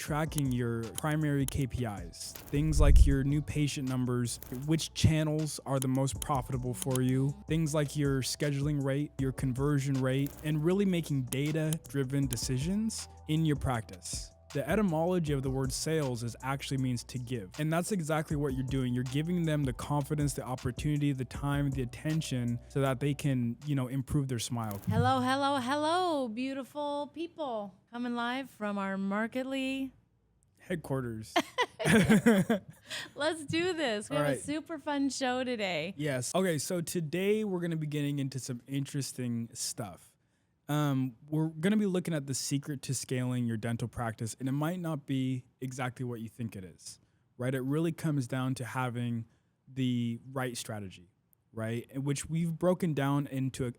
tracking your primary KPIs, things like your new patient numbers, which channels are the most profitable for you, things like your scheduling rate, your conversion rate, and really making data-driven decisions in your practice. The etymology of the word sales actually means to give. And that's exactly what you're doing. You're giving them the confidence, the opportunity, the time, the attention so that they can, improve their smile. Hello, hello, hello, beautiful people. Coming live from our Marketly headquarters. Let's do this. We have a super fun show today. Yes. Okay, so today we're going to be getting into some interesting stuff. We're going to be looking at the secret to scaling your dental practice, and it might not be exactly what you think it is, right? It really comes down to having the right strategy, right? Which we've broken down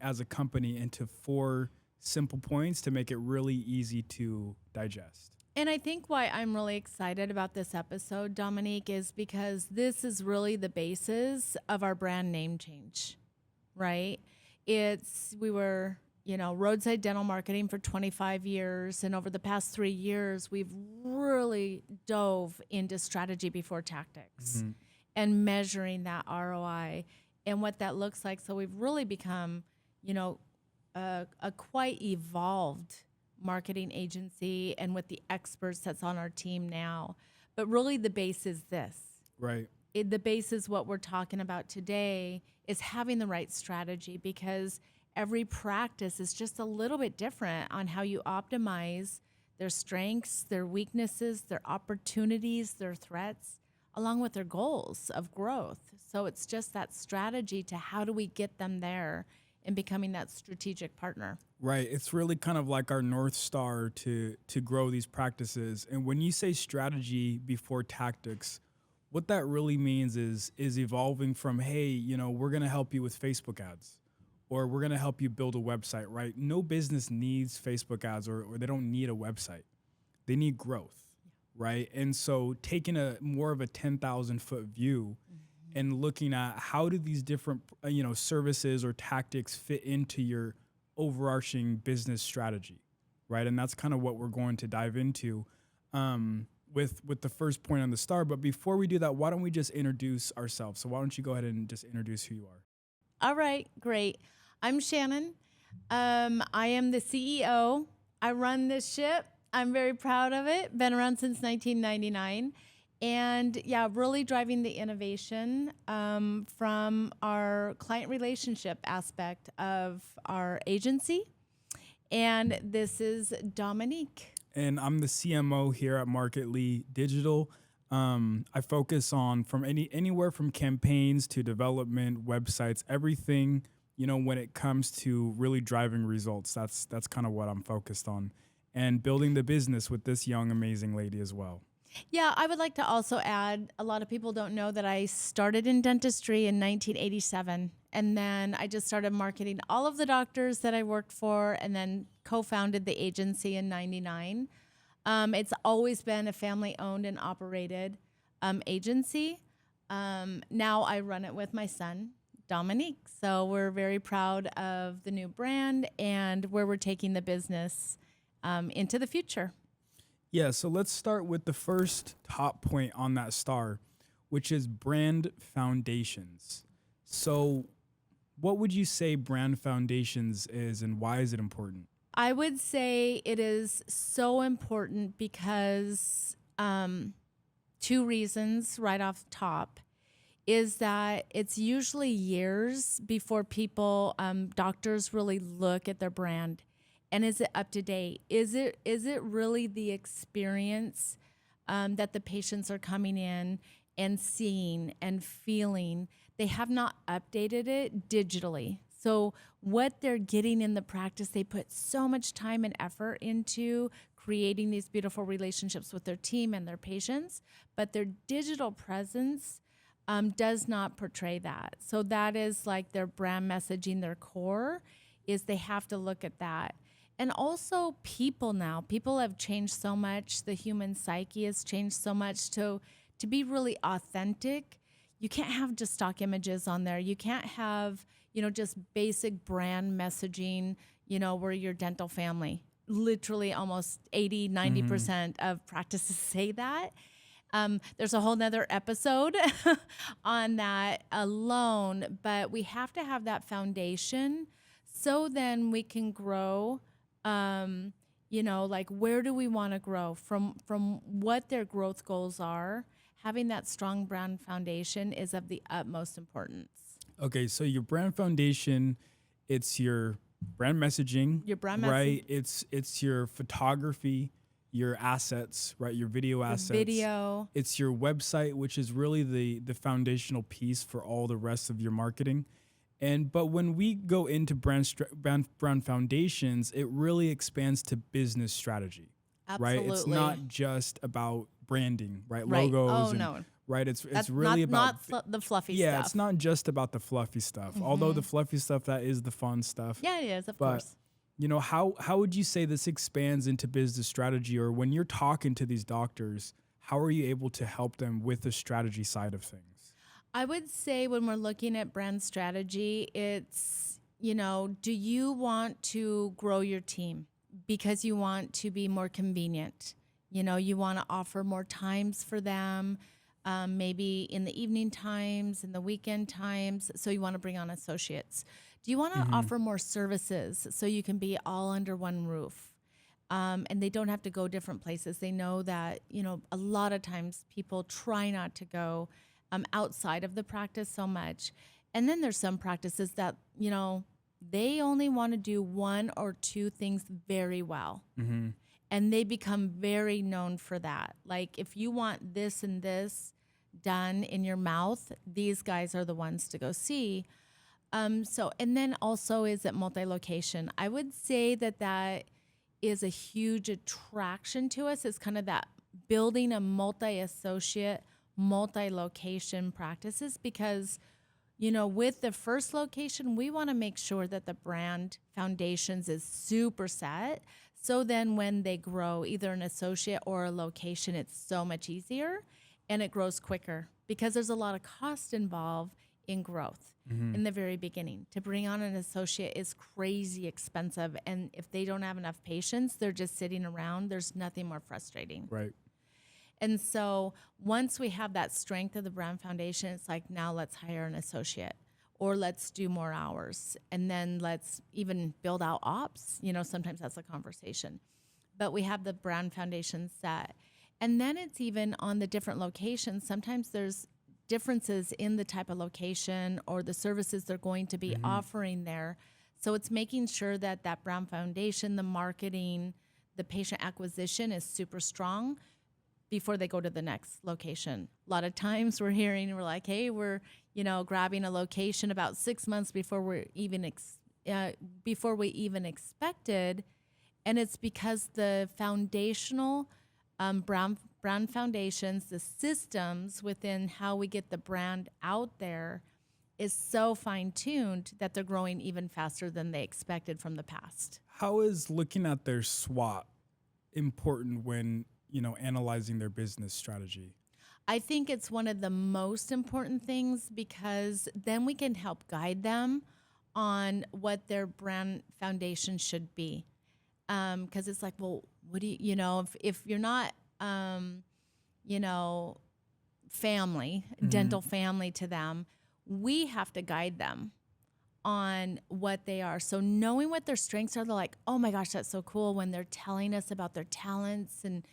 as a company into 4 simple points to make it really easy to digest. And I think why I'm really excited about this episode, Dominique, is because this is really the basis of our brand name change, right? We were roadside dental marketing for 25 years. And over the past 3 years, we've really dove into strategy before tactics and measuring that ROI and what that looks like. So we've really become, a quite evolved marketing agency and with the experts that's on our team now. But really the base is this. Right. The base is what we're talking about today is having the right strategy, because every practice is just a little bit different on how you optimize their strengths, their weaknesses, their opportunities, their threats, along with their goals of growth. So it's just that strategy to how do we get them there and becoming that strategic partner. Right. It's really kind of like our North Star to grow these practices. And when you say strategy before tactics, what that really means is evolving from, hey, we're going to help you with Facebook ads, or we're going to help you build a website, right? No business needs Facebook ads or they don't need a website. They need growth, right? And so taking more of a 10,000 foot view and looking at how do these different, services or tactics fit into your overarching business strategy, right? And that's kind of what we're going to dive into with the first point on the star. But before we do that, why don't we just introduce ourselves? So why don't you go ahead and just introduce who you are? All right, great. I'm Shannon. I am the CEO. I run this ship. I'm very proud of it. Been around since 1999. And really driving the innovation from our client relationship aspect of our agency. And this is Dominique. And I'm the CMO here at Marketly Digital. I focus on anywhere from campaigns to development, websites, everything, when it comes to really driving results. That's kind of what I'm focused on, and building the business with this young, amazing lady as well. Yeah, I would like to also add, a lot of people don't know that I started in dentistry in 1987, and then I just started marketing all of the doctors that I worked for, and then co-founded the agency in 99. It's always been a family-owned and operated agency. Now I run it with my son, Dominique. So we're very proud of the new brand and where we're taking the business into the future. Yeah, so let's start with the first top point on that star, which is brand foundations. So what would you say brand foundations is, and why is it important? I would say it is so important because 2 reasons right off the top is that it's usually years before people, doctors really look at their brand. And is it up to date? Is it really the experience that the patients are coming in and seeing and feeling? They have not updated it digitally. So what they're getting in the practice, they put so much time and effort into creating these beautiful relationships with their team and their patients, but their digital presence does not portray that. So that is like their brand messaging, their core is they have to look at that. And also people have changed so much. The human psyche has changed so much to be really authentic. You can't have just stock images on there. You can't have, just basic brand messaging, we're your dental family. literally almost 80, 90% of practices say that. There's a whole nother episode on that alone, but we have to have that foundation so then we can grow. Like where do we want to grow from what their growth goals are. Having that strong brand foundation is of the utmost importance. Okay, so your brand foundation, it's your brand messaging, Your brand right? It's your photography, your assets, right? Your video assets. Video. It's your website, which is really the foundational piece for all the rest of your marketing. But when we go into brand foundations, it really expands to business strategy, right? It's Absolutely. not just about branding, right? Right. Logos. Oh, no. Right. It's That's really about the fluffy yeah, stuff. it's not just about the fluffy stuff. Although the fluffy stuff, that is the fun stuff. Yeah, it is, of But course. how would you say this expands into business strategy, or when you're talking to these doctors, how are you able to help them with the strategy side of things? I would say when we're looking at brand strategy, it's, do you want to grow your team because you want to be more convenient? You want to offer more times for them, maybe in the evening times, in the weekend times. So you want to bring on associates. Do you want to offer more services so you can be all under one roof? And they don't have to go different places. They know that, a lot of times people try not to go outside of the practice so much. And then there's some practices that, they only want to do one or two things very well. And they become very known for that. Like if you want this and this done in your mouth, these guys are the ones to go see. And then also is it multi-location? I would say that is a huge attraction to us. It's kind of that building a multi-associate, multi-location practices because, with the first location, we want to make sure that the brand foundations is super set. So then when they grow either an associate or a location, it's so much easier and it grows quicker because there's a lot of cost involved in growth in the very beginning. To bring on an associate is crazy expensive. And if they don't have enough patience, they're just sitting around. There's nothing more frustrating. Right. And so once we have that strength of the brand foundation, it's like, now let's hire an associate or let's do more hours. And then let's even build out ops. Sometimes that's a conversation. But we have the brand foundation set. And then it's even on the different locations. Sometimes there's differences in the type of location or the services they're going to be offering there. So it's making sure that that brand foundation, the marketing, the patient acquisition is super strong before they go to the next location. A lot of times we're like, hey, we're, grabbing a location about 6 months before we even expected. And it's because the foundational brand foundations, the systems within how we get the brand out there is so fine-tuned that they're growing even faster than they expected from the past. How is looking at their SWOT important when, analyzing their business strategy? I think it's one of the most important things because then we can help guide them on what their brand foundation should be. Because it's like, well, what do if you're not, family, dental family to them, we have to guide them on what they are. So knowing what their strengths are, they're like, oh my gosh, that's so cool when they're telling us about their talents and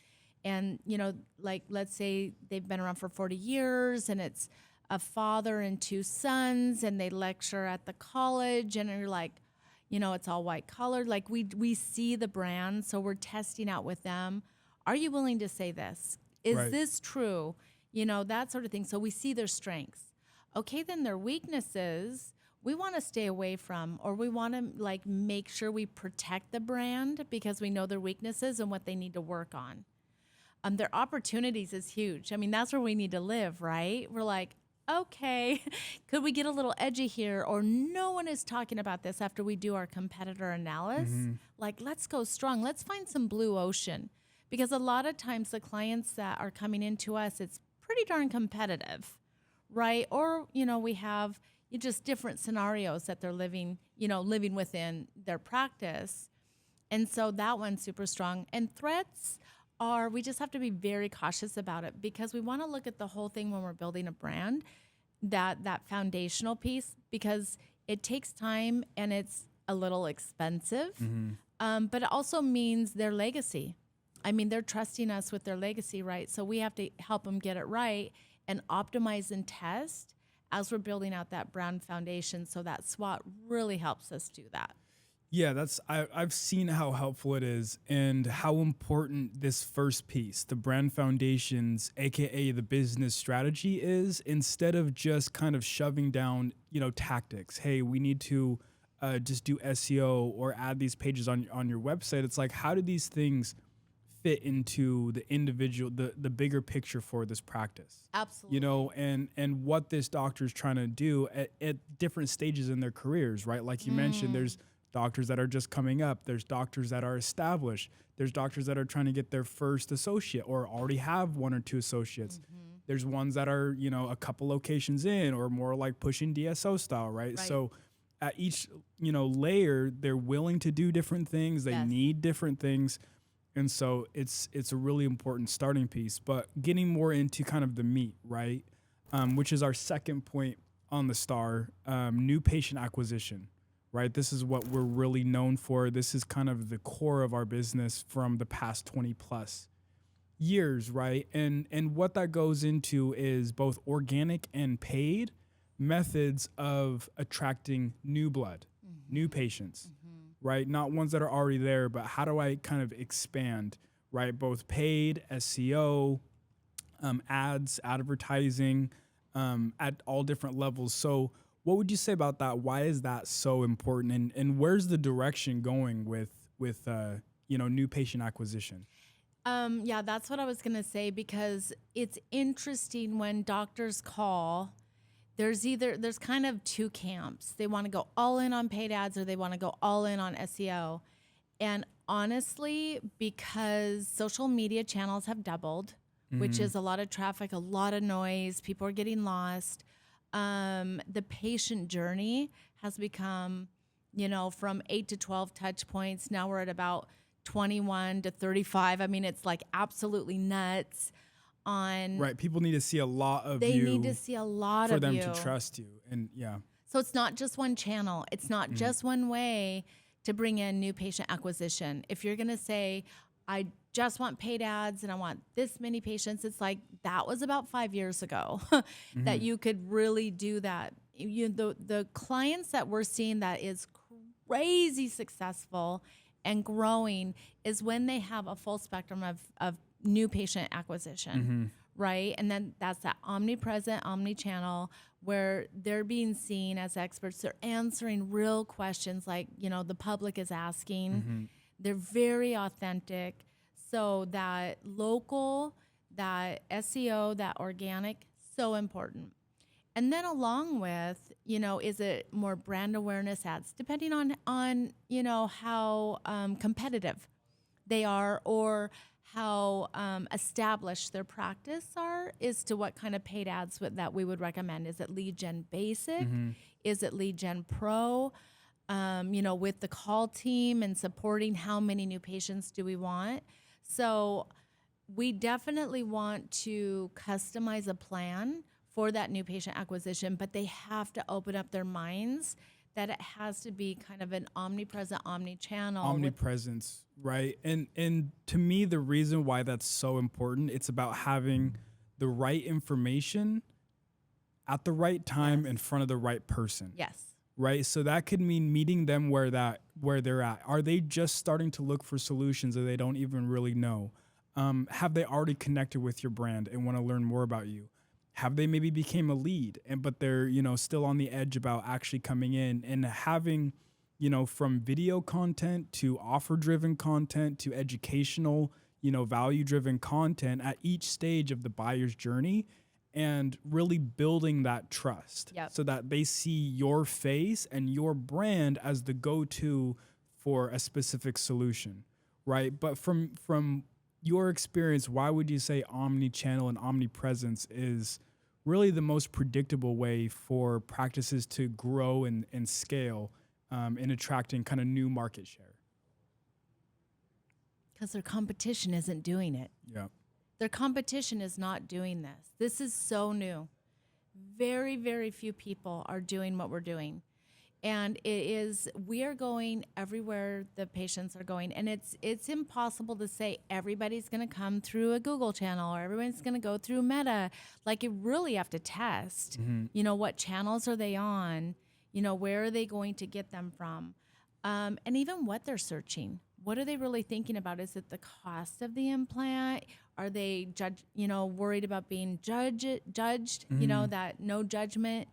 like let's say they've been around for 40 years and it's a father and two sons and they lecture at the college and you're like, it's all white collar. Like we see the brand. So we're testing out with them. Are you willing to say this? Is this true? That sort of thing. So we see their strengths. Okay, then their weaknesses, we want to stay away from, or we want to make sure we protect the brand because we know their weaknesses and what they need to work on. Their opportunities is huge. I mean, that's where we need to live, right? We're like, okay, could we get a little edgy here? Or no one is talking about this after we do our competitor analysis. Like, let's go strong. Let's find some blue ocean. Because a lot of times the clients that are coming into us, it's pretty darn competitive, right? Or, we have just different scenarios that they're living within their practice. And so that one's super strong. And threats are, we just have to be very cautious about it because we want to look at the whole thing when we're building a brand, that foundational piece, because it takes time and it's a little expensive. But it also means their legacy. I mean, they're trusting us with their legacy, right? So we have to help them get it right and optimize and test as we're building out that brand foundation. So that SWOT really helps us do that. Yeah, I've seen how helpful it is and how important this first piece, the brand foundations, aka the business strategy, is, instead of just kind of shoving down, tactics. Hey, we need to just do SEO or add these pages on your website. It's like, how do these things fit into the individual, the bigger picture for this practice? Absolutely. And what this doctor is trying to do at different stages in their careers, right? Like you mentioned, there's doctors that are just coming up. There's doctors that are established. There's doctors that are trying to get their first associate or already have one or two associates. There's ones that are, a couple locations in or more like pushing DSO style, right? So at each, layer, they're willing to do different things. They need different things. And so it's a really important starting piece. But getting more into kind of the meat, right? Which is our second point on the star, new patient acquisition. Right? This is what we're really known for. This is kind of the core of our business from the past 20 plus years, right? And what that goes into is both organic and paid methods of attracting new blood, new patients, right? Not ones that are already there, but how do I kind of expand, right? Both paid, SEO, ads, advertising, at all different levels. So what would you say about that? Why is that so important? And where's the direction going with new patient acquisition? Yeah, that's what I was going to say, because it's interesting when doctors call, there's kind of two camps. They want to go all in on paid ads or they want to go all in on SEO. And honestly, because social media channels have doubled, which is a lot of traffic, a lot of noise, people are getting lost. The patient journey has become, from 8 to 12 touch points. Now we're at about 21 to 35. I mean, it's like absolutely nuts. Right. People need to see a lot of They you need to see a lot for of them you to trust you. And yeah. So it's not just one channel. It's not just one way to bring in new patient acquisition. If you're going to say, I just want paid ads and I want this many patients, it's like that was about 5 years ago that you could really do that. The clients that we're seeing that is crazy successful and growing is when they have a full spectrum of new patient acquisition, right? And then that's that omnipresent, omnichannel, where they're being seen as experts. They're answering real questions like, the public is asking. They're very authentic. So that local, that SEO, that organic, so important. And then along with, is it more brand awareness ads, depending on how competitive they are or how established their practice are, as to what kind of paid ads that we would recommend. Is it lead gen basic? Is it lead gen pro? With the call team and supporting how many new patients do we want. So we definitely want to customize a plan for that new patient acquisition, but they have to open up their minds that it has to be kind of an omnipresent, omnichannel. Omnipresence, right? And to me, the reason why that's so important, it's about having the right information at the right time in front of the right person. Yes. Right. So that could mean meeting them where they're at. Are they just starting to look for solutions that they don't even really know? Have they already connected with your brand and want to learn more about you? Have they maybe became a lead but they're, still on the edge about actually coming in and having, from video content to offer driven content to educational, value driven content at each stage of the buyer's journey, and really building that trust so that they see your face and your brand as the go-to for a specific solution, right? But from your experience, why would you say omnichannel and omnipresence is really the most predictable way for practices to grow and scale in attracting kind of new market share? Because their competition isn't doing it. Yeah. Their competition is not doing this. This is so new. Very, very few people are doing what we're doing. And we are going everywhere the patients are going. And it's impossible to say everybody's going to come through a Google channel or everyone's going to go through Meta. Like, you really have to test, what channels are they on? Where are they going to get them from? And even what they're searching. What are they really thinking about? Is it the cost of the implant? Are they worried about being judged? That no judgment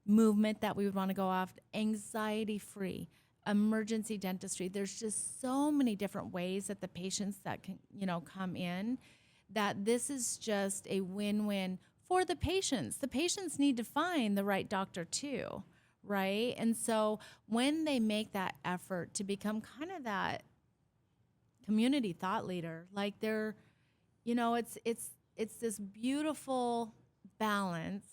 movement that we would want to go off, anxiety free, emergency dentistry. There's just so many different ways that the patients that can, come in, that this is just a win-win for the patients. The patients need to find the right doctor too, right? And so when they make that effort to become kind of that community thought leader, like they're, it's this beautiful balance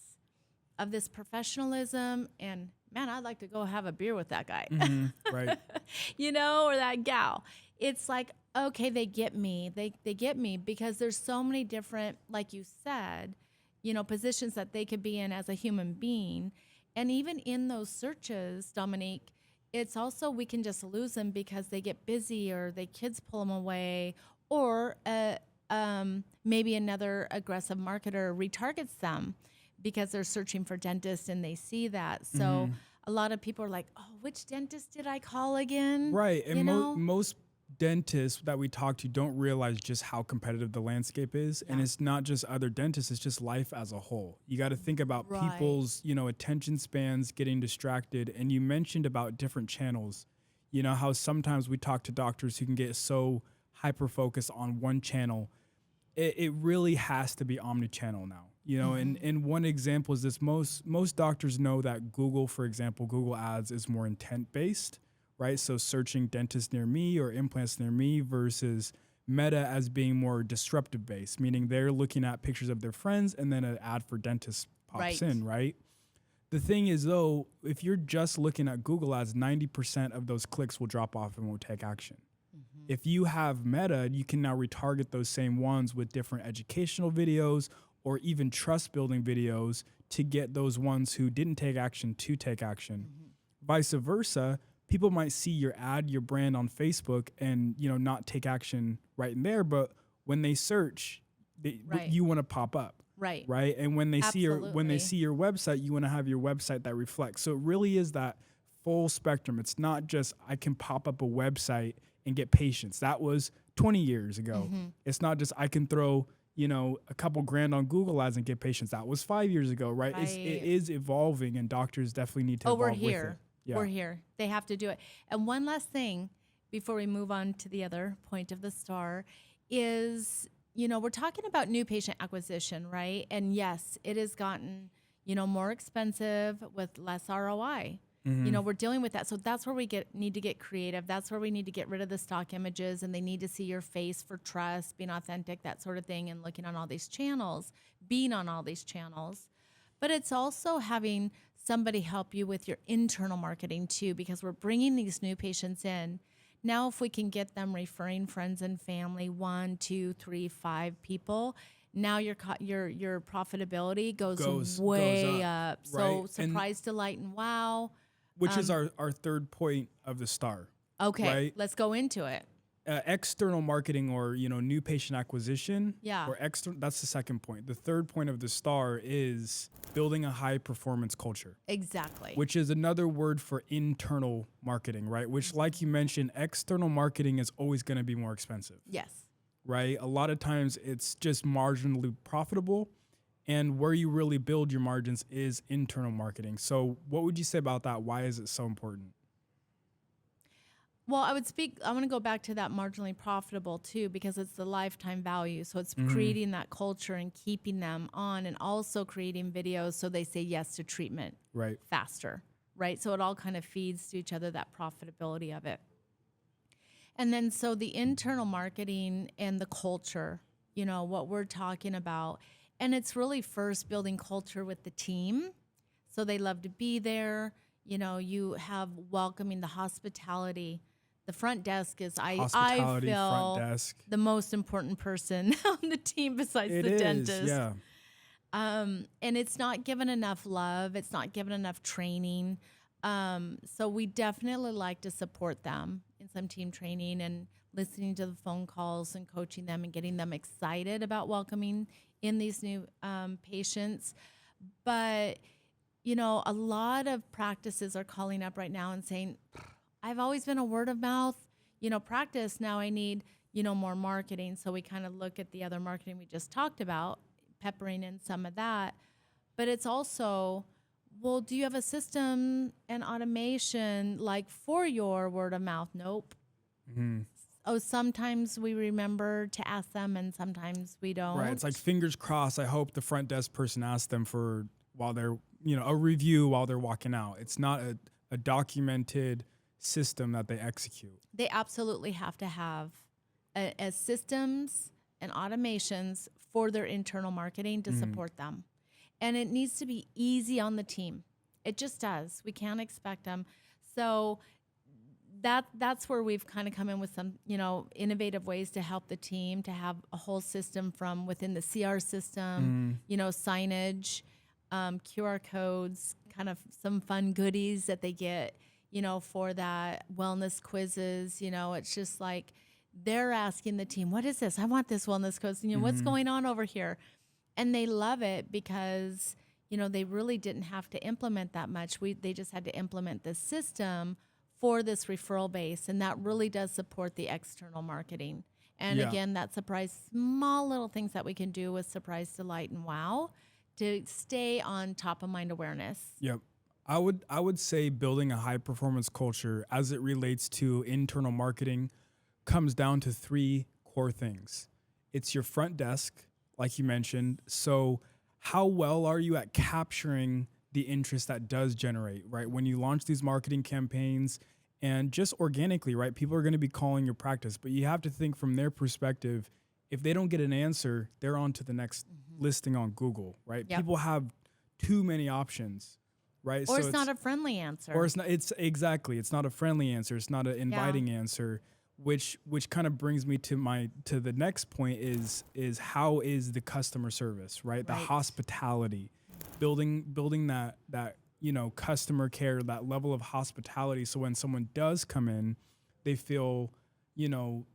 of this professionalism and, man, I'd like to go have a beer with that guy, Right. or that gal. It's like, okay, they get me. They get me because there's so many different, like you said, positions that they could be in as a human being. And even in those searches, Dominique, it's also, we can just lose them because they get busy or the kids pull them away, or maybe another aggressive marketer retargets them because they're searching for dentists and they see that. So a lot of people are like, oh, which dentist did I call again? Right. And most dentists that we talk to don't realize just how competitive the landscape is. Yeah. And it's not just other dentists, it's just life as a whole. You got to think about people's, attention spans getting distracted. And you mentioned about different channels, how sometimes we talk to doctors who can get so hyper-focused on one channel. It really has to be omnichannel now. And one example is this. Most doctors know that Google, for example, Google Ads is more intent-based, right? So searching dentist near me or implants near me versus Meta as being more disruptive-based, meaning they're looking at pictures of their friends and then an ad for dentist pops in, right? The thing is, though, if you're just looking at Google Ads, 90% of those clicks will drop off and won't take action. If you have Meta, you can now retarget those same ones with different educational videos or even trust building videos to get those ones who didn't take action to take action. Vice versa, people might see your ad, your brand on Facebook and, not take action right in there. But when they search, you want to pop up. Right. Right. And when they see your website, you want to have your website that reflects. So it really is that full spectrum. It's not just I can pop up a website and get patients. That was 20 years ago. It's not just I can throw a couple grand on Google Ads and get patients. That was 5 years ago, right? It is evolving, and doctors definitely need to evolve we're here. with it. Yeah. We're here. They have to do it. And one last thing before we move on to the other point of the star is, we're talking about new patient acquisition, right? And yes, it has gotten, more expensive with less ROI. We're dealing with that. So that's where we need to get creative. That's where we need to get rid of the stock images, and they need to see your face for trust, being authentic, that sort of thing, and looking on all these channels, being on all these channels. But it's also having somebody help you with your internal marketing too, because we're bringing these new patients in. Now, if we can get them referring friends and family, 1, 2, 3, 5 people, now your profitability goes way up. So surprise, delight, and wow. Which is our third point of the star. Okay, right? Let's go into it. External marketing or, new patient acquisition. Yeah. Or that's the second point. The third point of the star is building a high performance culture. Exactly. Which is another word for internal marketing, right? Which, like you mentioned, external marketing is always going to be more expensive. Yes. Right? A lot of times it's just marginally profitable. And where you really build your margins is internal marketing. So what would you say about that? Why is it so important? Well, I want to go back to that marginally profitable too, because it's the lifetime value. So it's creating that culture and keeping them on, and also creating videos so they say yes to treatment faster, right? So it all kind of feeds to each other, that profitability of it. And then so the internal marketing and the culture, what we're talking about. And it's really first building culture with the team. So they love to be there. You have welcoming, the hospitality, the front desk is, I Hospitality, feel, front desk. the most important person on the team besides It the is, dentist. yeah. And it's not given enough love. It's not given enough training. So we definitely like to support them in some team training and listening to the phone calls and coaching them and getting them excited about welcoming in these new patients. But, you know, a lot of practices are calling up right now and saying, I've always been a word of mouth, you know, practice. Now I need, you know, more marketing. So we kind of look at the other marketing we just talked about, peppering in some of that. But it's also, well, do you have a system and automation like for your word of mouth? Nope. Oh, sometimes we remember to ask them and sometimes we don't. Right. It's like fingers crossed. I hope the front desk person asks them for while they're, you know, a review while they're walking out. It's not a documented system that they execute. They absolutely have to have a systems and automations for their internal marketing to support them. And it needs to be easy on the team. It just does. We can't expect them. So that's where we've kind of come in with some, you know, innovative ways to help the team to have a whole system from within the CR system, you know, signage, QR codes, kind of some fun goodies that they get, you know, for that, wellness quizzes. You know, it's just like they're asking the team, what is this? I want this wellness quiz. You know, what's going on over here? And they love it because, you know, they really didn't have to implement that much. They just had to implement the system for this referral base. And that really does support the external marketing. And again, that surprise, small little things that we can do with surprise, delight, and wow to stay on top of mind awareness. Yep. I would say building a high performance culture as it relates to internal marketing comes down to three core things. It's your front desk, like you mentioned. So how well are you at capturing the interest that does generate, right? When you launch these marketing campaigns and just organically, right? People are going to be calling your practice, but you have to think from their perspective. If they don't get an answer, they're on to the next listing on Google, right? Yep. People have too many options, right? Or so it's not a friendly answer. Or it's not, it's exactly, it's not a friendly answer. It's not an inviting answer, which kind of brings me to the next point is how is the customer service, right? The hospitality, building that, you know, customer care, that level of hospitality. So when someone does come in, they feel, you know,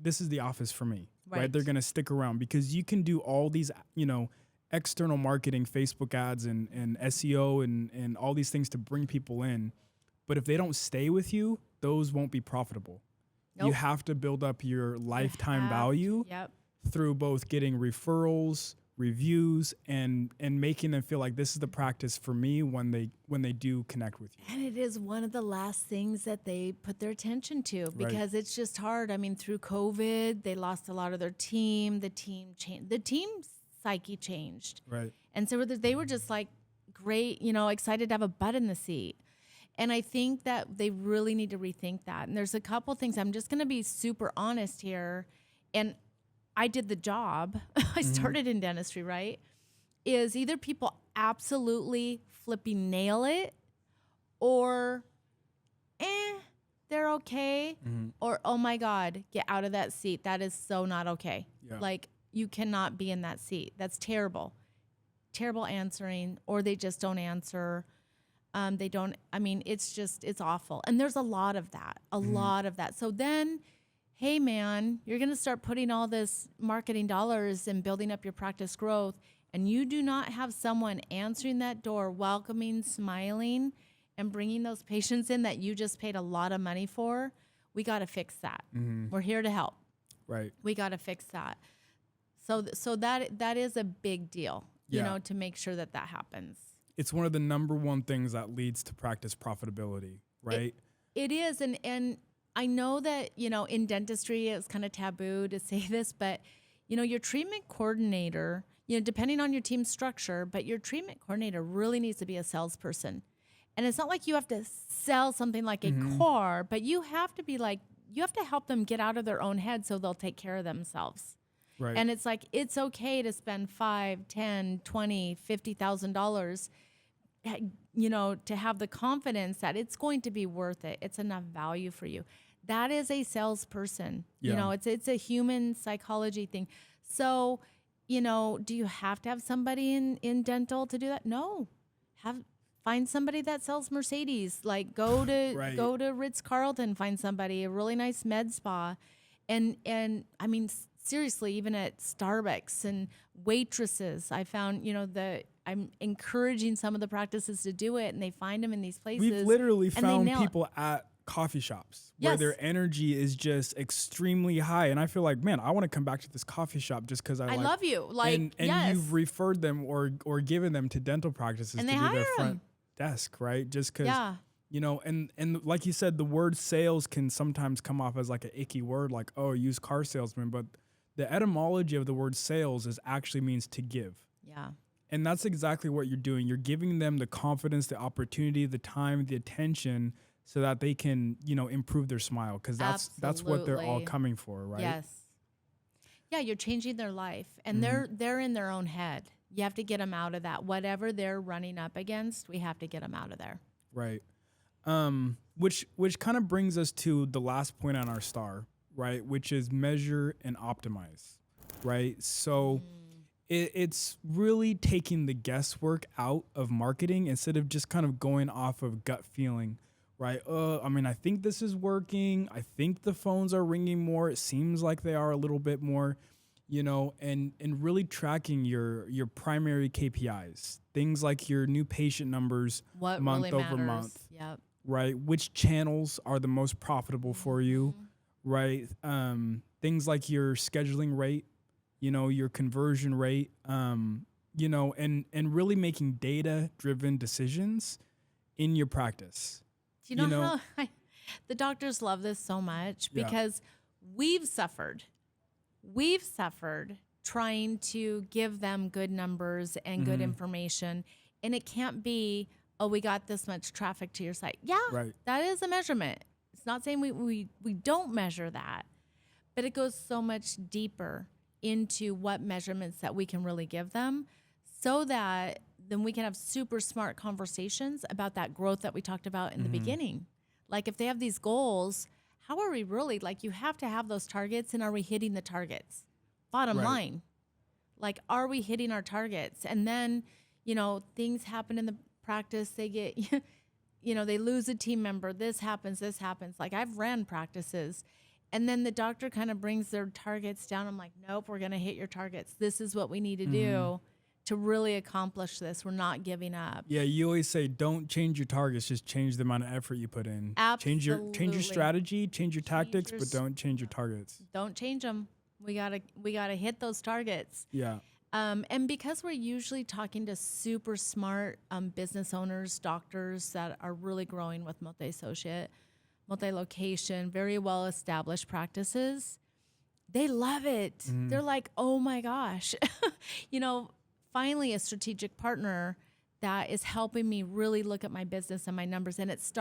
this is the office for me, right? They're going to stick around because you can do all these, you know, external marketing, Facebook ads and SEO and all these things to bring people in. But if they don't stay with you, those won't be profitable. Nope. You have to build up your lifetime value through both getting referrals, reviews, and making them feel like this is the practice for me when they do connect with you. And it is one of the last things that they put their attention to because it's just hard. I mean, through COVID, they lost a lot of their team. The team changed. The team's psyche changed. Right. And so they were just like great, you know, excited to have a butt in the seat. And I think that they really need to rethink that. And there's a couple things. I'm just going to be super honest here. And I did the job. I started in dentistry, right? Is either people absolutely flipping nail it or they're okay. Or, oh my God, get out of that seat. That is so not okay. Yeah. Like, you cannot be in that seat. That's terrible. Terrible answering, or they just don't answer. They don't, I mean, it's awful. And there's a lot of that. So then, hey man, you're going to start putting all this marketing dollars and building up your practice growth. And you do not have someone answering that door, welcoming, smiling, and bringing those patients in that you just paid a lot of money for. We got to fix that. We're here to help. Right. We got to fix that. So that is a big deal, you know, to make sure that happens. It's one of the number one things that leads to practice profitability, right? It is. And I know that, you know, in dentistry, it's kind of taboo to say this, but, you know, your treatment coordinator, you know, depending on your team structure, but your treatment coordinator really needs to be a salesperson. And it's not like you have to sell something like a car, but you have to be like, you have to help them get out of their own head so they'll take care of themselves. Right. And it's like, it's okay to spend $5, $10, $20, $50,000, you know, to have the confidence that it's going to be worth it. It's enough value for you. that is a salesperson. Yeah. You know, it's a human psychology thing. So, you know, do you have to have somebody in dental to do that? No. Find somebody that sells Mercedes. Like go to Right. go to Ritz-Carlton, find somebody, a really nice med spa. And I mean seriously, even at Starbucks and waitresses, I found, you know, I'm encouraging some of the practices to do it, and they find them in these places. We've literally and they found nail it. people at coffee shops where Yes. their energy is just extremely high, and I feel like, man, I want to come back to this coffee shop just because I love you. Like, and yes. you've referred them or given them to dental practices And to they do their hire front 'em. desk, right? Just because, Yeah. you know, and like you said, the word sales can sometimes come off as like an icky word, like, oh, used car salesman, but the etymology of the word sales is actually means to give. Yeah. And that's exactly what you're doing. You're giving them the confidence, the opportunity, the time, the attention, so that they can, you know, improve their smile, because that's what they're all Absolutely. coming for, right? Yes. Yeah, you're changing their life, and Mm-hmm. they're in their own head. You have to get them out of that. Whatever they're running up against, we have to get them out of there. Right. Which kind of brings us to the last point on our star, right? Which is measure and optimize, right? So it's really taking the guesswork out of marketing instead of just kind of going off of gut feeling, right? I mean, I think this is working. I think the phones are ringing more. It seems like they are a little bit more, you know, and really tracking your primary KPIs, things like your new patient numbers What month really over matters. month, Yep. right? Which channels are the most profitable for you, right? Things like your scheduling rate, you know, your conversion rate, you know, and really making data-driven decisions in your practice. Do you know, know- how the doctors love this so much? Yeah. Because we've suffered trying to give them good numbers and good information. And it can't be, oh, we got this much traffic to your site. Yeah, Right. that is a measurement. It's not saying we don't measure that, but it goes so much deeper into what measurements that we can really give them, so that then we can have super smart conversations about that growth that we talked about in the beginning. Like if they have these goals, how are we really, like, you have to have those targets, and are we hitting the targets? Bottom Right. line, like, are we hitting our targets? And then, you know, things happen in the practice. They get, you know, they lose a team member. This happens. Like I've ran practices, and then the doctor kind of brings their targets down. I'm like, nope, we're going to hit your targets. This is what we need to do to really accomplish this. We're not giving up. Yeah, you always say don't change your targets, just change the amount of effort you put in. Change your Absolutely. strategy, change your tactics, your but don't change your targets. Don't change them. We gotta hit those targets. Yeah. And because we're usually talking to super smart business owners, doctors that are really growing with multi-associate, multi-location, very well-established practices, they love it. They're like, oh my gosh, you know, finally a strategic partner that is helping me really look at my business and my numbers. And it's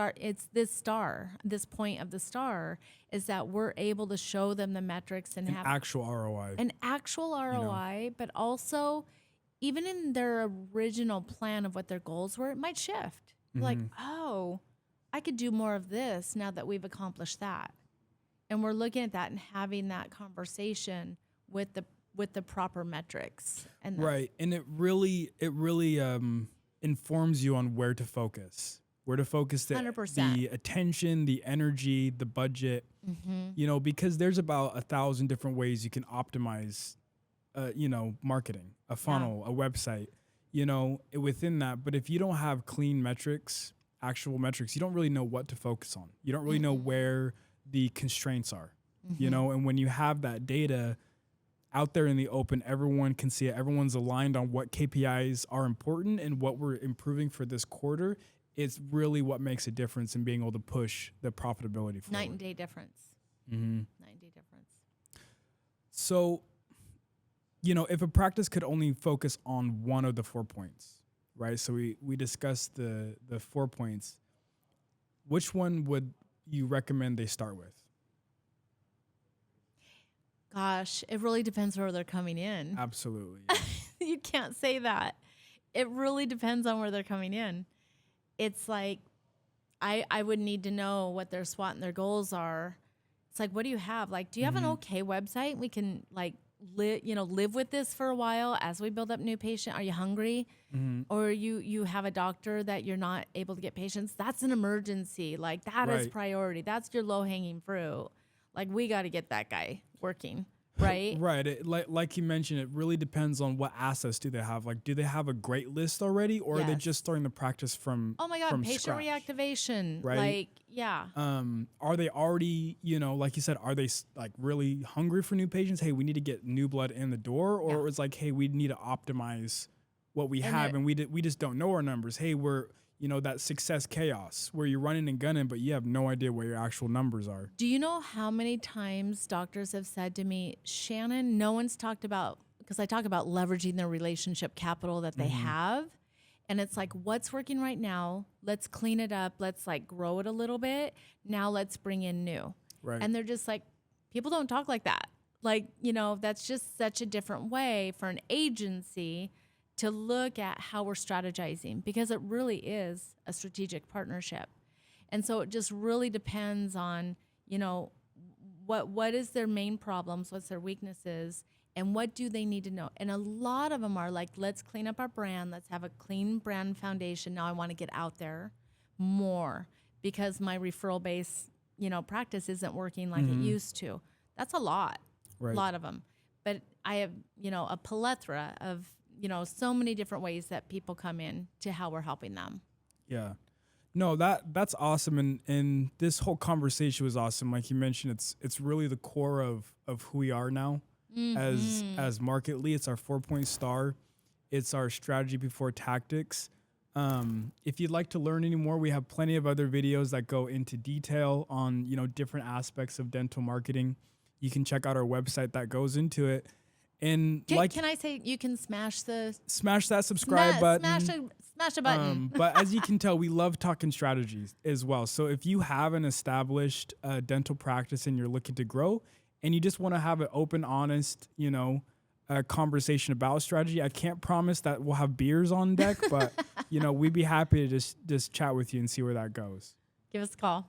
this point of the star is that we're able to show them the metrics and An have actual ROI. an actual ROI, but also even in their original plan of what their goals were, it might shift. Like, oh, I could do more of this now that we've accomplished that. And we're looking at that and having that conversation with the proper metrics. And Right. And it really informs you on where to focus the 100%. the attention, the energy, the budget, you know, because there's about 1,000 different ways you can optimize, you know, marketing, a funnel, a website, you know, within that. But if you don't have clean metrics, actual metrics, you don't really know what to focus on. You don't really know where the constraints are, you know, and when you have that data out there in the open, everyone can see it. Everyone's aligned on what KPIs are important and what we're improving for this quarter. It's really what makes a difference in being able to push the profitability forward. night and day difference. Night and day difference. So, you know, if a practice could only focus on one of the 4 points, right? So we discussed the 4 points. Which one would you recommend they start with? Gosh, it really depends where they're coming in. Absolutely. Yeah. You can't say that. It really depends on where they're coming in. It's like I would need to know what their SWOT and their goals are It's like, what do you have? Like, do you have an okay website? We can like live with this for a while as we build up new patient. Are you hungry? Or you have a doctor that you're not able to get patients? That's an emergency. Like that is Right. priority. That's your low hanging fruit. Like we got to get that guy working. Right. Right. Like you mentioned, it really depends on what assets do they have. Like, do they have a great list already, or are they Yes. just starting the practice from Oh my God, from patient scratch? reactivation. Right. Like, yeah. Are they already, like you said, are they like really hungry for new patients? Hey, we need to get new blood in the door, or Yeah. it's like, hey, we need to optimize what we And have, it- and we just don't know our numbers. Hey, we're that success chaos where you're running and gunning, but you have no idea what your actual numbers are. Do you know how many times doctors have said to me, Shannon, no one's talked about, because I talk about leveraging their relationship capital that they have. And it's like, what's working right now? Let's clean it up. Let's like grow it a little bit. Now let's bring in new. Right. And they're just like, people don't talk like that. Like, that's just such a different way for an agency to look at how we're strategizing, because it really is a strategic partnership. And so it just really depends on, what is their main problems, what's their weaknesses, and what do they need to know. And a lot of them are like, let's clean up our brand. Let's have a clean brand foundation. Now I want to get out there more because my referral base, practice isn't working like it used to. That's a lot, Right. a lot of them. But I have, a plethora of, so many different ways that people come in to how we're helping them. Yeah. No, that's awesome, and this whole conversation was awesome. Like you mentioned, it's really the core of who we are now as Marketly. It's our 4-point star. It's our strategy before tactics. If you'd like to learn any more, we have plenty of other videos that go into detail on different aspects of dental marketing. You can check out our website that goes into it. And Can I say you can smash the smash that subscribe button. Smash a button. But as you can tell, we love talking strategies as well. So if you have an established dental practice and you're looking to grow, and you just want to have an open, honest, conversation about strategy, I can't promise that we'll have beers on deck, but we'd be happy to just chat with you and see where that goes. Give us a call.